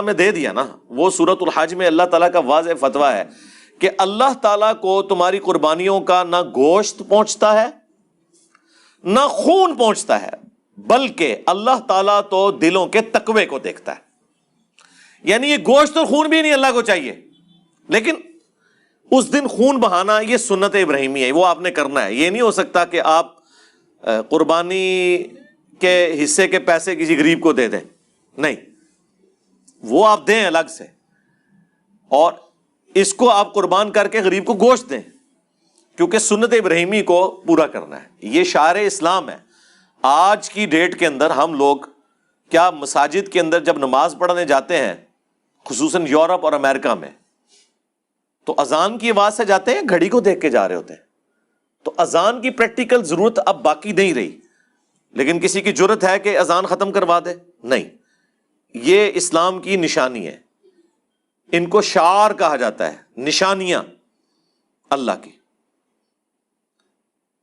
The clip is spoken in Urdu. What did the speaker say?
میں دے دیا نا، وہ سورۃ الحج میں اللہ تعالیٰ کا واضح فتویٰ ہے کہ اللہ تعالیٰ کو تمہاری قربانیوں کا نہ گوشت پہنچتا ہے نہ خون پہنچتا ہے، بلکہ اللہ تعالیٰ تو دلوں کے تقوی کو دیکھتا ہے. یعنی یہ گوشت اور خون بھی نہیں اللہ کو چاہیے، لیکن اس دن خون بہانا یہ سنت ابراہیمی ہے، وہ آپ نے کرنا ہے. یہ نہیں ہو سکتا کہ آپ قربانی کے حصے کے پیسے کسی غریب کو دے دیں، نہیں، وہ آپ دیں الگ سے، اور اس کو آپ قربان کر کے غریب کو گوشت دیں، کیونکہ سنت ابراہیمی کو پورا کرنا ہے. یہ شعائر اسلام ہے. آج کی ڈیٹ کے اندر ہم لوگ کیا مساجد کے اندر جب نماز پڑھنے جاتے ہیں، خصوصاً یورپ اور امریکہ میں، تو اذان کی آواز سے جاتے ہیں، گھڑی کو دیکھ کے جا رہے ہوتے ہیں. تو اذان کی پریکٹیکل ضرورت اب باقی نہیں رہی، لیکن کسی کی جرت ہے کہ اذان ختم کروا دے؟ نہیں. یہ اسلام کی نشانی ہے، ان کو شعار کہا جاتا ہے، نشانیاں اللہ کی.